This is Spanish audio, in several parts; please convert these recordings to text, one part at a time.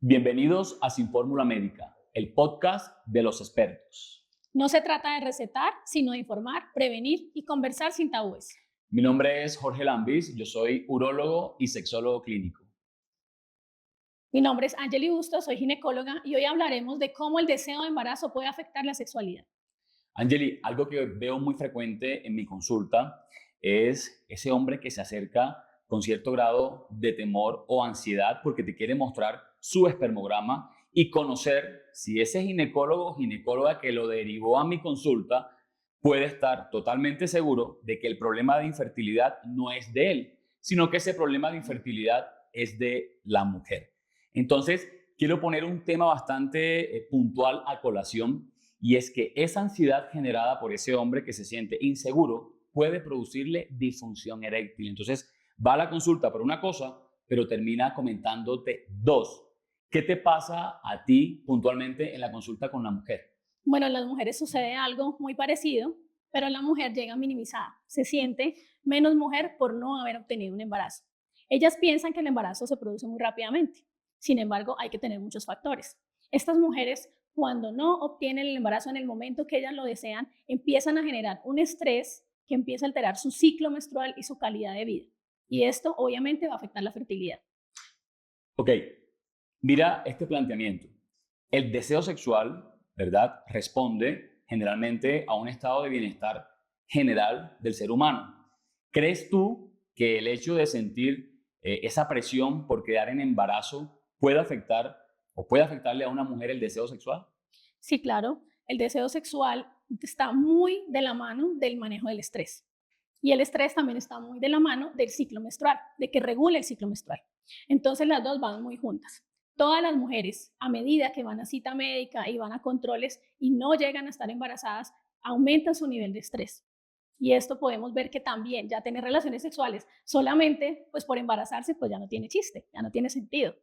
Bienvenidos a Sin Fórmula Médica, el podcast de los expertos. No se trata de recetar, sino de informar, prevenir y conversar sin tabúes. Mi nombre es Jorge Lambis, yo soy urólogo y sexólogo clínico. Mi nombre es Angeli Bustos, soy ginecóloga y hoy hablaremos de cómo el deseo de embarazo puede afectar la sexualidad. Angeli, algo que veo muy frecuente en mi consulta es ese hombre que se acerca con cierto grado de temor o ansiedad porque te quiere mostrar su espermograma y conocer si ese ginecólogo o ginecóloga que lo derivó a mi consulta puede estar totalmente seguro de que el problema de infertilidad no es de él, sino que ese problema de infertilidad es de la mujer. Entonces, quiero poner un tema bastante puntual a colación y es que esa ansiedad generada por ese hombre que se siente inseguro puede producirle disfunción eréctil. Entonces, va a la consulta por una cosa, pero termina comentándote dos. ¿Qué te pasa a ti puntualmente en la consulta con la mujer? Bueno, en las mujeres sucede algo muy parecido, pero la mujer llega minimizada, se siente menos mujer por no haber obtenido un embarazo. Ellas piensan que el embarazo se produce muy rápidamente, sin embargo hay que tener muchos factores. Estas mujeres, cuando no obtienen el embarazo en el momento que ellas lo desean, empiezan a generar un estrés que empieza a alterar su ciclo menstrual y su calidad de vida. Y esto obviamente va a afectar la fertilidad. Ok, mira este planteamiento. El deseo sexual, ¿verdad?, responde generalmente a un estado de bienestar general del ser humano. ¿Crees tú que el hecho de sentir esa presión por quedar en embarazo puede afectar o puede afectarle a una mujer el deseo sexual? Sí, claro, el deseo sexual está muy de la mano del manejo del estrés. Y el estrés también está muy de la mano del ciclo menstrual, de que regule el ciclo menstrual. Entonces las dos van muy juntas. Todas las mujeres, a medida que van a cita médica y van a controles y no llegan a estar embarazadas, aumentan su nivel de estrés. Y esto podemos ver que también ya tener relaciones sexuales solamente pues por embarazarse pues ya no tiene chiste, ya no tiene sentido.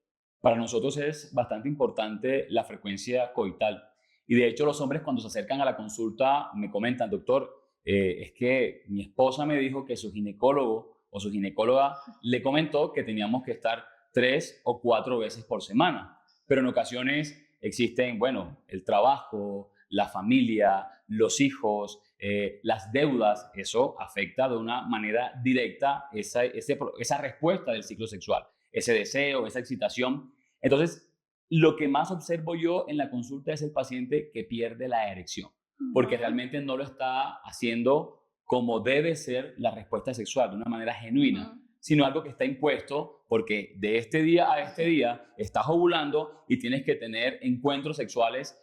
Para nosotros es bastante importante la frecuencia coital. Y de hecho los hombres cuando se acercan a la consulta me comentan, doctor, es que mi esposa me dijo que su ginecólogo o su ginecóloga le comentó que teníamos que estar 3 o 4 veces por semana. Pero en ocasiones existen, bueno, el trabajo, la familia, los hijos, las deudas. Eso afecta de una manera directa esa respuesta del ciclo sexual, ese deseo, esa excitación. Entonces, lo que más observo yo en la consulta es el paciente que pierde la erección, porque realmente no lo está haciendo como debe ser la respuesta sexual, de una manera genuina, sino algo que está impuesto porque de este día a este día estás ovulando y tienes que tener encuentros sexuales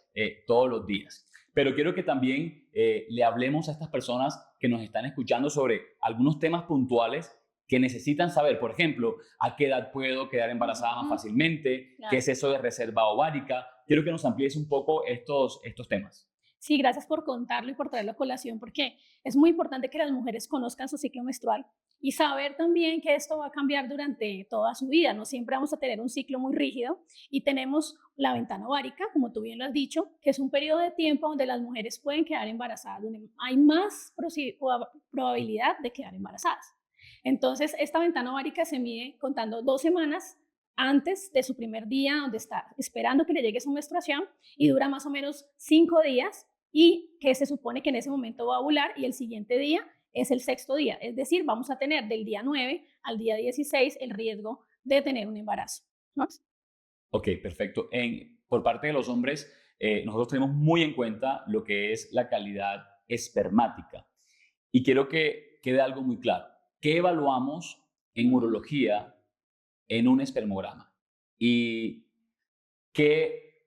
todos los días. Pero quiero que también le hablemos a estas personas que nos están escuchando sobre algunos temas puntuales que necesitan saber. Por ejemplo, ¿a qué edad puedo quedar embarazada más fácilmente? Claro. ¿Qué es eso de reserva ovárica? Quiero que nos amplíes un poco estos temas. Sí, gracias por contarlo y por traerlo a colación, porque es muy importante que las mujeres conozcan su ciclo menstrual y saber también que esto va a cambiar durante toda su vida. No siempre vamos a tener un ciclo muy rígido y tenemos la ventana ovárica, como tú bien lo has dicho, que es un periodo de tiempo donde las mujeres pueden quedar embarazadas, donde hay más probabilidad de quedar embarazadas. Entonces, esta ventana ovárica se mide contando 2 semanas antes de su primer día, donde está esperando que le llegue su menstruación, y dura más o menos 5 días, y que se supone que en ese momento va a ovular, y el siguiente día es el sexto día. Es decir, vamos a tener del día 9 al día 16 el riesgo de tener un embarazo, ¿no? Ok, perfecto. Por parte de los hombres, nosotros tenemos muy en cuenta lo que es la calidad espermática. Y quiero que quede algo muy claro. ¿Qué evaluamos en urología en un espermograma? ¿Y qué,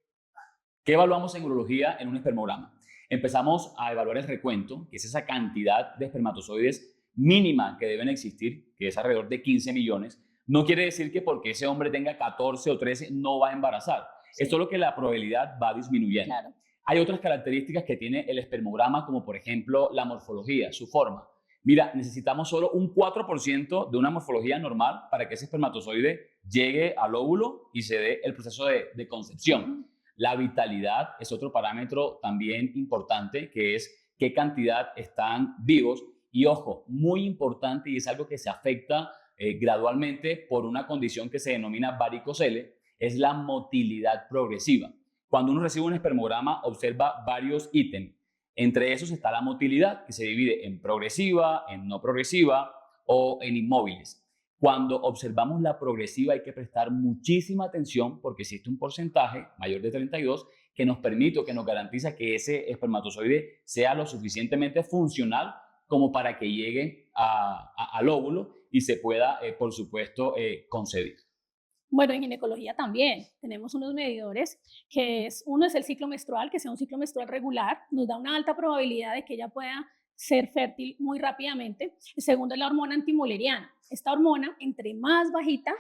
qué evaluamos en urología en un espermograma? Empezamos a evaluar el recuento, que es esa cantidad de espermatozoides mínima que deben existir, que es alrededor de 15 millones. No quiere decir que porque ese hombre tenga 14 o 13 no va a embarazar. Sí. Es solo que la probabilidad va disminuyendo. Claro. Hay otras características que tiene el espermograma, como por ejemplo la morfología, su forma. Mira, necesitamos solo un 4% de una morfología normal para que ese espermatozoide llegue al óvulo y se dé el proceso de concepción. La vitalidad es otro parámetro también importante, que es qué cantidad están vivos. Y ojo, muy importante, y es algo que se afecta gradualmente por una condición que se denomina varicocele, es la motilidad progresiva. Cuando uno recibe un espermograma, observa varios ítems. Entre esos está la motilidad, que se divide en progresiva, en no progresiva o en inmóviles. Cuando observamos la progresiva hay que prestar muchísima atención porque existe un porcentaje mayor de 32 que nos permite o que nos garantiza que ese espermatozoide sea lo suficientemente funcional como para que llegue al óvulo y se pueda, por supuesto, concebir. Bueno, en ginecología también tenemos unos medidores uno es el ciclo menstrual, que sea un ciclo menstrual regular, nos da una alta probabilidad de que ella pueda ser fértil muy rápidamente. El segundo es la hormona antimoleriana. Esta hormona, entre más bajita,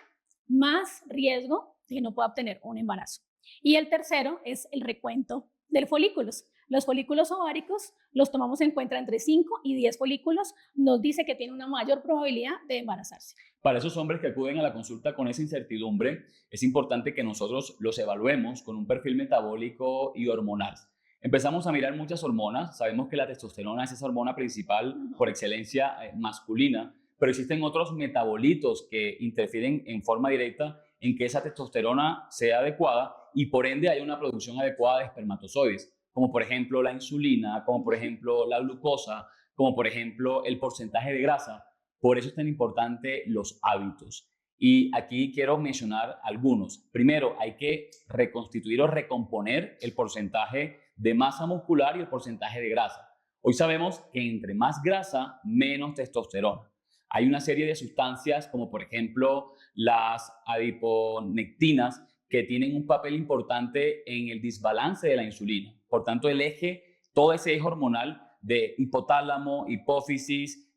más riesgo de que no pueda obtener un embarazo. Y el tercero es el recuento de folículos. Los folículos ováricos los tomamos en cuenta entre 5 y 10 folículos, nos dice que tiene una mayor probabilidad de embarazarse. Para esos hombres que acuden a la consulta con esa incertidumbre, es importante que nosotros los evaluemos con un perfil metabólico y hormonal. Empezamos a mirar muchas hormonas, sabemos que la testosterona es esa hormona principal por excelencia masculina, pero existen otros metabolitos que interfieren en forma directa en que esa testosterona sea adecuada y por ende haya una producción adecuada de espermatozoides, como por ejemplo la insulina, como por ejemplo la glucosa, como por ejemplo el porcentaje de grasa. Por eso es tan importante los hábitos. Y aquí quiero mencionar algunos. Primero, hay que reconstituir o recomponer el porcentaje de masa muscular y el porcentaje de grasa. Hoy sabemos que entre más grasa, menos testosterona. Hay una serie de sustancias como por ejemplo las adiponectinas que tienen un papel importante en el desbalance de la insulina. Por tanto, todo ese eje hormonal de hipotálamo, hipófisis,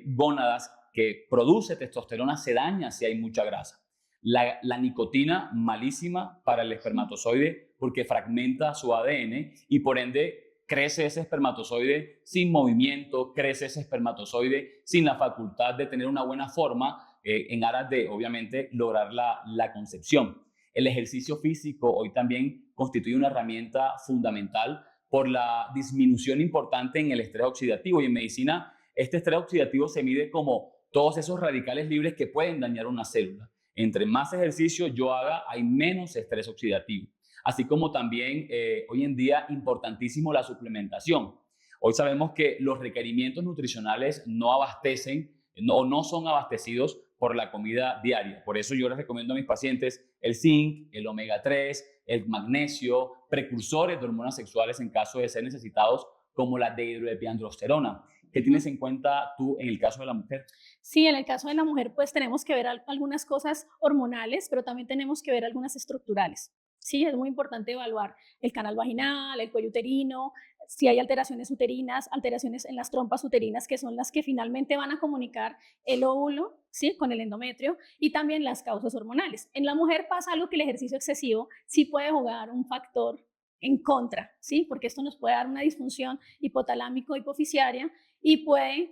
gónadas que produce testosterona se daña si hay mucha grasa. La nicotina, malísima para el espermatozoide porque fragmenta su ADN y por ende crece ese espermatozoide sin movimiento, crece ese espermatozoide sin la facultad de tener una buena forma en aras de, obviamente, lograr la concepción. El ejercicio físico hoy también constituye una herramienta fundamental por la disminución importante en el estrés oxidativo. Y en medicina, este estrés oxidativo se mide como todos esos radicales libres que pueden dañar una célula. Entre más ejercicio yo haga, hay menos estrés oxidativo. Así como también hoy en día importantísimo la suplementación. Hoy sabemos que los requerimientos nutricionales no abastecen o no son abastecidos por la comida diaria. Por eso yo les recomiendo a mis pacientes el zinc, el omega 3, el magnesio, precursores de hormonas sexuales en caso de ser necesitados, como la dihidroepiandrosterona. ¿Qué tienes en cuenta tú en el caso de la mujer? Sí, en el caso de la mujer, pues tenemos que ver algunas cosas hormonales, pero también tenemos que ver algunas estructurales. Sí, es muy importante evaluar el canal vaginal, el cuello uterino, si hay alteraciones uterinas, alteraciones en las trompas uterinas, que son las que finalmente van a comunicar el óvulo, ¿sí?, con el endometrio, y también las causas hormonales. En la mujer pasa algo que el ejercicio excesivo sí puede jugar un factor en contra, ¿sí?, porque esto nos puede dar una disfunción hipotalámico-hipoficiaria y puede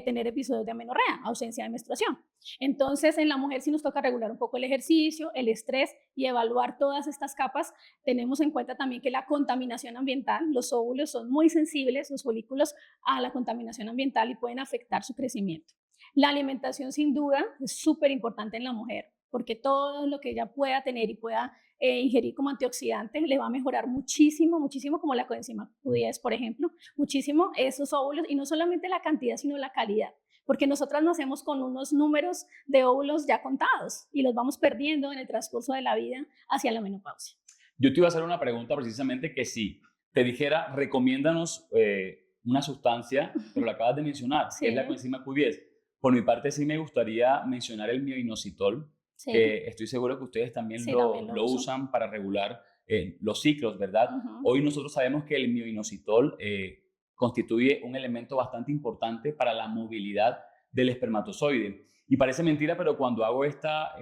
tener episodios de amenorrea, ausencia de menstruación. Entonces, en la mujer sí nos toca regular un poco el ejercicio, el estrés y evaluar todas estas capas. Tenemos en cuenta también que la contaminación ambiental, los óvulos son muy sensibles, los folículos, a la contaminación ambiental y pueden afectar su crecimiento. La alimentación sin duda es súper importante en la mujer, porque todo lo que ella pueda tener y pueda ingerir como antioxidante le va a mejorar muchísimo, muchísimo, como la coenzima Q10, por ejemplo, muchísimo esos óvulos, y no solamente la cantidad, sino la calidad, porque nosotras nacemos con unos números de óvulos ya contados y los vamos perdiendo en el transcurso de la vida hacia la menopausia. Yo te iba a hacer una pregunta precisamente que si te dijera, recomiéndanos una sustancia, pero la acabas de mencionar, Sí, que es la coenzima Q10. Por mi parte sí me gustaría mencionar el mioinositol, sí, que estoy seguro que ustedes también sí, también lo lo uso. usan para regular los ciclos, ¿verdad? Ujú. Hoy nosotros sabemos que el mioinositol constituye un elemento bastante importante para la movilidad del espermatozoide. Y parece mentira, pero cuando hago esta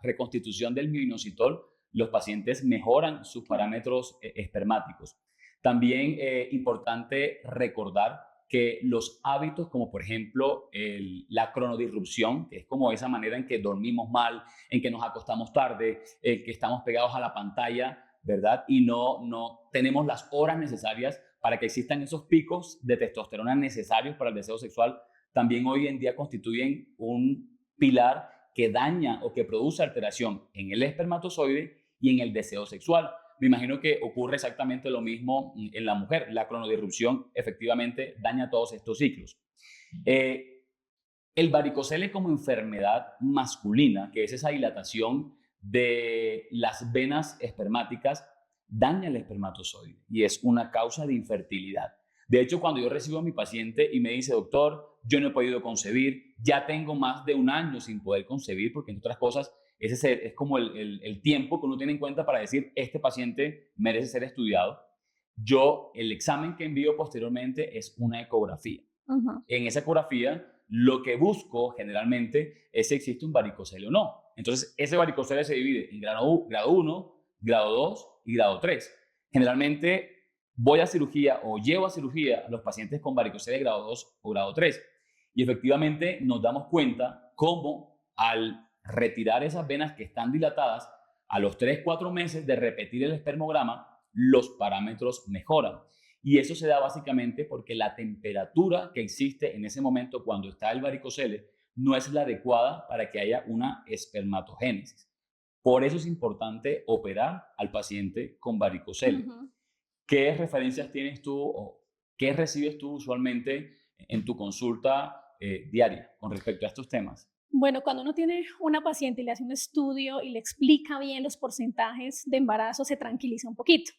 reconstitución del mioinositol, los pacientes mejoran sus parámetros espermáticos. También es importante recordar que los hábitos, como por ejemplo la cronodisrupción, que es como esa manera en que dormimos mal, en que nos acostamos tarde, que estamos pegados a la pantalla, ¿verdad? Y no tenemos las horas necesarias para que existan esos picos de testosterona necesarios para el deseo sexual, también hoy en día constituyen un pilar que daña o que produce alteración en el espermatozoide y en el deseo sexual. Me imagino que ocurre exactamente lo mismo en la mujer. La cronodisrupción efectivamente daña todos estos ciclos. Eh, el varicocele como enfermedad masculina, que es esa dilatación de las venas espermáticas, daña el espermatozoide y es una causa de infertilidad. De hecho, cuando yo recibo a mi paciente y me dice, doctor, yo no he podido concebir, ya tengo más de un año sin poder concebir, porque en otras cosas ese es como el tiempo que uno tiene en cuenta para decir, este paciente merece ser estudiado. El examen que envío posteriormente es una ecografía. En esa ecografía, lo que busco generalmente es si existe un varicocele o no. Entonces, ese varicocele se divide en grado 1, grado 2 y grado 3. Generalmente voy a cirugía o llevo a cirugía a los pacientes con varicocele grado 2 o grado 3. Y efectivamente nos damos cuenta cómo al retirar esas venas que están dilatadas, a los 3-4 meses de repetir el espermograma, los parámetros mejoran. Y eso se da básicamente porque la temperatura que existe en ese momento cuando está el varicocele no es la adecuada para que haya una espermatogénesis. Por eso es importante operar al paciente con varicocele. ¿Qué referencias tienes tú o qué recibes tú usualmente en tu consulta diaria con respecto a estos temas? Bueno, cuando uno tiene una paciente y le hace un estudio y le explica bien los porcentajes de embarazo, se tranquiliza un poquito.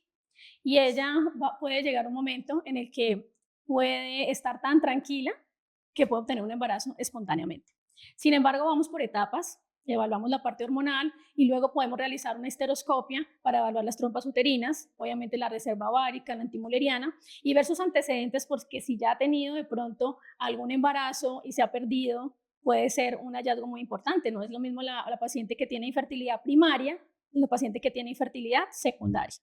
Y ella puede llegar un momento en el que puede estar tan tranquila que puede obtener un embarazo espontáneamente. Sin embargo, vamos por etapas, evaluamos la parte hormonal y luego podemos realizar una histeroscopia para evaluar las trompas uterinas, obviamente la reserva ovárica, la antimuleriana, y ver sus antecedentes, porque si ya ha tenido de pronto algún embarazo y se ha perdido, puede ser un hallazgo muy importante. No es lo mismo la paciente que tiene infertilidad primaria, la paciente que tiene infertilidad secundaria.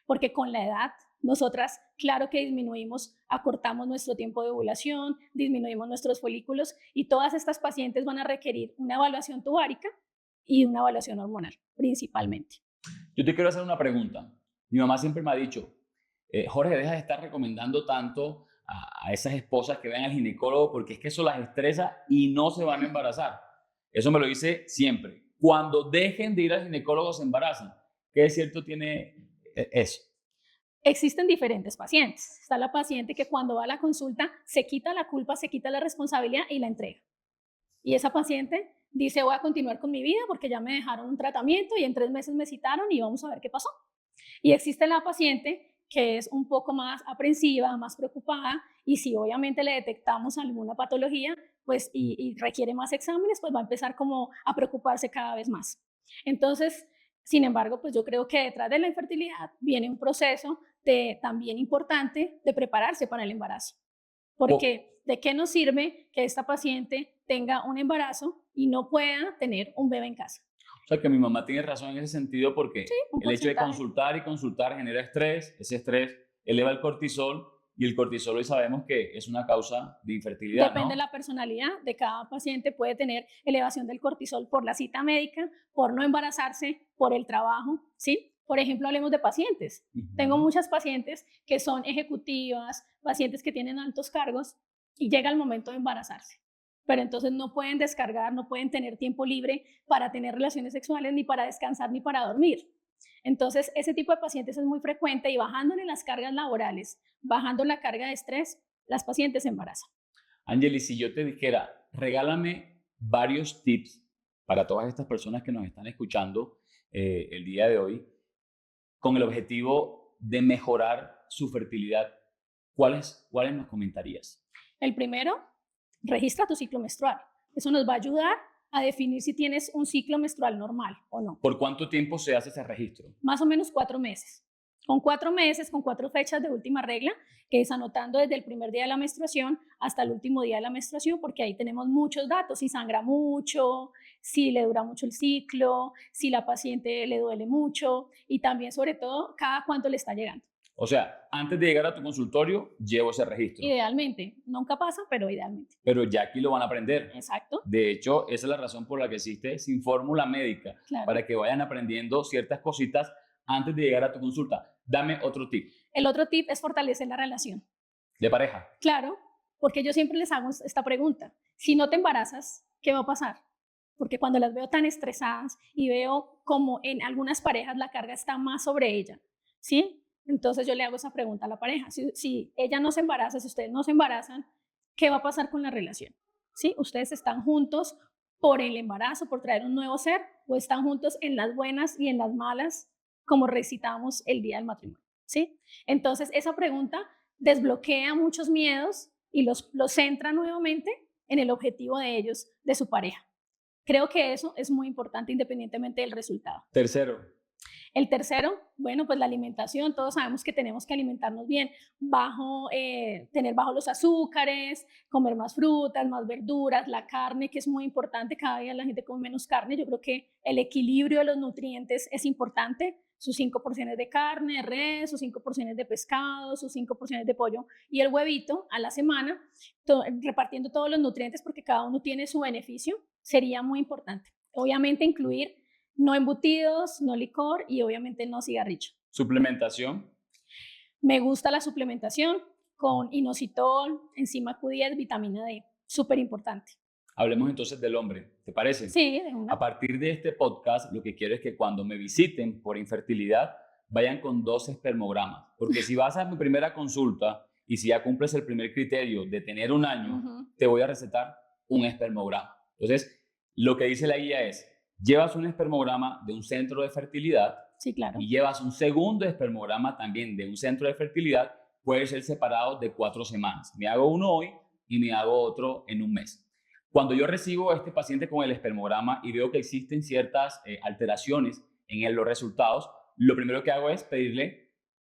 Porque con la edad, nosotras, claro que disminuimos, acortamos nuestro tiempo de ovulación, disminuimos nuestros folículos y todas estas pacientes van a requerir una evaluación tubárica y una evaluación hormonal, principalmente. Yo te quiero hacer una pregunta. Mi mamá siempre me ha dicho, Jorge, deja de estar recomendando tanto a esas esposas que vayan al ginecólogo porque es que eso las estresa y no se van a embarazar. Eso me lo dice siempre. Cuando dejen de ir al ginecólogo se embarazan. ¿Qué es cierto tiene eso? Existen diferentes pacientes. Está la paciente que cuando va a la consulta se quita la culpa, se quita la responsabilidad y la entrega. Y esa paciente dice, voy a continuar con mi vida porque ya me dejaron un tratamiento y en 3 meses me citaron y vamos a ver qué pasó. Y existe la paciente que es un poco más aprensiva, más preocupada y si obviamente le detectamos alguna patología pues, y requiere más exámenes, pues va a empezar como a preocuparse cada vez más. Entonces, sin embargo, pues yo creo que detrás de la infertilidad viene un proceso también importante de prepararse para el embarazo. Porque ¿de qué nos sirve que esta paciente tenga un embarazo y no pueda tener un bebé en casa? O sea que mi mamá tiene razón en ese sentido Sí, porque un el hecho de porcentaje. consultar y consultar genera estrés, ese estrés eleva el cortisol y el cortisol hoy sabemos que es una causa de infertilidad, Depende de ¿no? la personalidad de cada paciente, puede tener elevación del cortisol por la cita médica, por no embarazarse, por el trabajo, ¿sí? Por ejemplo, hablemos de pacientes. Tengo muchas pacientes que son ejecutivas, pacientes que tienen altos cargos y llega el momento de embarazarse. Pero entonces no pueden descargar, no pueden tener tiempo libre para tener relaciones sexuales, ni para descansar, ni para dormir. Entonces, ese tipo de pacientes es muy frecuente y bajándole las cargas laborales, bajando la carga de estrés, las pacientes se embarazan. Angeli, si yo te dijera, regálame varios tips para todas estas personas que nos están escuchando el día de hoy, con el objetivo de mejorar su fertilidad, ¿cuáles nos comentarías? El primero, registra tu ciclo menstrual. Eso nos va a ayudar a definir si tienes un ciclo menstrual normal o no. ¿Por cuánto tiempo se hace ese registro? Más o menos 4 meses. Con 4 meses, con 4 fechas de última regla, que es anotando desde el primer día de la menstruación hasta el último día de la menstruación, porque ahí tenemos muchos datos, si sangra mucho, si le dura mucho el ciclo, si la paciente le duele mucho y también, sobre todo, cada cuánto le está llegando. O sea, antes de llegar a tu consultorio, llevo ese registro. Idealmente, nunca pasa, pero idealmente. Pero ya aquí lo van a aprender. Exacto. De hecho, esa es la razón por la que existe Sin Fórmula Médica, Claro. para que vayan aprendiendo ciertas cositas antes de llegar a tu consulta. Dame otro tip. El otro tip es fortalecer la relación. ¿De pareja? Claro, porque yo siempre les hago esta pregunta. Si no te embarazas, ¿qué va a pasar? porque cuando las veo tan estresadas y veo como en algunas parejas la carga está más sobre ella, ¿sí? Entonces yo le hago esa pregunta a la pareja, si ella no se embaraza, si ustedes no se embarazan, ¿qué va a pasar con la relación? ¿Sí? ¿Ustedes están juntos por el embarazo, por traer un nuevo ser, o están juntos en las buenas y en las malas, como recitamos el día del matrimonio? ¿Sí? Entonces esa pregunta desbloquea muchos miedos y los centra nuevamente en el objetivo de ellos, de su pareja. Creo que eso es muy importante independientemente del resultado. Tercero, El tercero, bueno, pues la alimentación. Todos sabemos que tenemos que alimentarnos bien, tener bajo los azúcares, comer más frutas, más verduras, la carne, que es muy importante. Cada día la gente come menos carne. Yo creo que el equilibrio de los nutrientes es importante. Sus 5 porciones de carne, de res, sus 5 porciones de pescado, sus 5 porciones de pollo y el huevito a la semana, repartiendo todos los nutrientes porque cada uno tiene su beneficio, sería muy importante. Obviamente incluir no embutidos, no licor y obviamente no cigarrillo. suplementación. Me gusta la suplementación con inositol, enzima Q10, vitamina D, súper importante. Hablemos entonces del hombre, ¿te parece? Sí, de una. A partir de este podcast, lo que quiero es que cuando me visiten por infertilidad, vayan con 2 espermogramas. Porque si vas a mi primera consulta y si ya cumples el primer criterio de tener 1 año, te voy a recetar un espermograma. Entonces, lo que dice la guía es, llevas un espermograma de un centro de fertilidad. Sí, claro. Y llevas un segundo espermograma también de un centro de fertilidad, puede ser separado de 4 semanas. Me hago uno hoy y me hago otro en un mes. Cuando yo recibo a este paciente con el espermograma y veo que existen ciertas alteraciones en los resultados, lo primero que hago es pedirle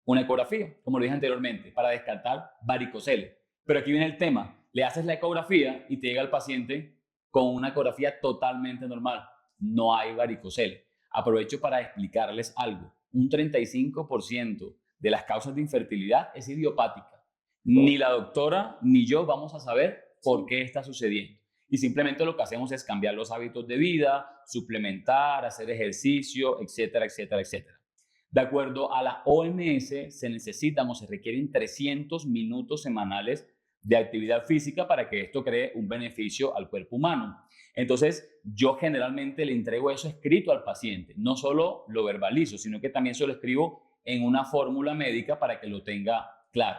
una ecografía, como lo dije anteriormente, para descartar varicocele. Pero aquí viene el tema, le haces la ecografía y te llega el paciente con una ecografía totalmente normal. No hay varicocele. Aprovecho para explicarles algo. Un 35% de las causas de infertilidad es idiopática. Ni la doctora ni yo vamos a saber por qué está sucediendo. Y simplemente lo que hacemos es cambiar los hábitos de vida, suplementar, hacer ejercicio, etcétera, etcétera, etcétera. De acuerdo a la OMS, se necesitan o se requieren 300 minutos semanales de actividad física para que esto cree un beneficio al cuerpo humano. Entonces, yo generalmente le entrego eso escrito al paciente. No solo lo verbalizo, sino que también se lo escribo en una fórmula médica para que lo tenga claro.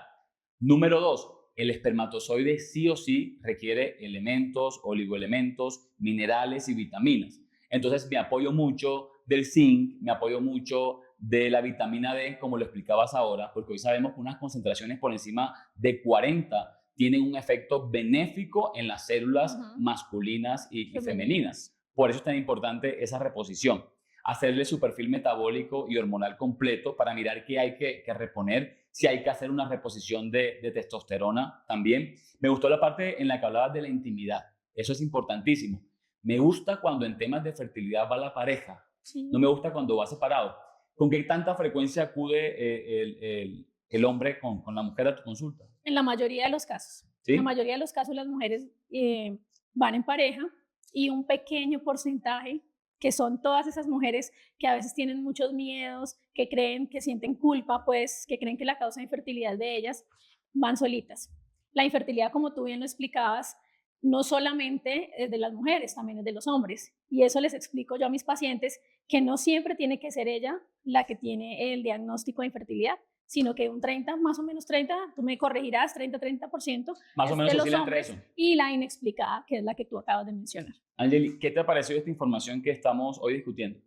Número 2, el espermatozoide sí o sí requiere elementos, oligoelementos, minerales y vitaminas. Entonces, me apoyo mucho del zinc, me apoyo mucho de la vitamina D, como lo explicabas ahora, porque hoy sabemos que unas concentraciones por encima de 40 tienen un efecto benéfico en las células masculinas y femeninas. Por eso es tan importante esa reposición. Hacerle su perfil metabólico y hormonal completo para mirar qué hay que reponer, si hay que hacer una reposición de testosterona también. Me gustó la parte en la que hablabas de la intimidad. Eso es importantísimo. Me gusta cuando en temas de fertilidad va la pareja. Sí. No me gusta cuando va separado. ¿Con qué tanta frecuencia acude el hombre con la mujer a tu consulta? En la mayoría de los casos. ¿Sí? En la mayoría de los casos las mujeres van en pareja y un pequeño porcentaje, que son todas esas mujeres que a veces tienen muchos miedos, que creen, que sienten culpa, pues, que creen que la causa de infertilidad de ellas, van solitas. La infertilidad, como tú bien lo explicabas, no solamente es de las mujeres, también es de los hombres. Y eso les explico yo a mis pacientes, que no siempre tiene que ser ella la que tiene el diagnóstico de infertilidad, sino que un 30, más o menos 30, tú me corregirás, 30% más o menos de los hombres, y la inexplicada, que es la que tú acabas de mencionar. Angeli, ¿qué te pareció esta información que estamos hoy discutiendo?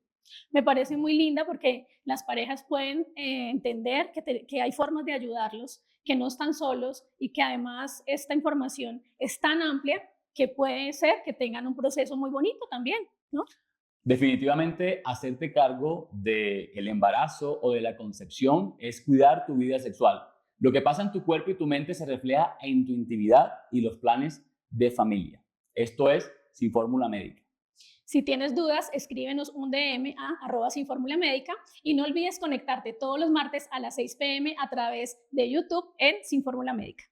Me parece muy linda porque las parejas pueden entender que hay formas de ayudarlos, que no están solos y que además esta información es tan amplia que puede ser que tengan un proceso muy bonito también, ¿no? Definitivamente, hacerte cargo del embarazo o de la concepción es cuidar tu vida sexual. Lo que pasa en tu cuerpo y tu mente se refleja en tu intimidad y los planes de familia. Esto es Sin Fórmula Médica. Si tienes dudas, escríbenos un DM a @sinformulamédica y no olvides conectarte todos los martes a las 6 p.m. a través de YouTube en Sin Fórmula Médica.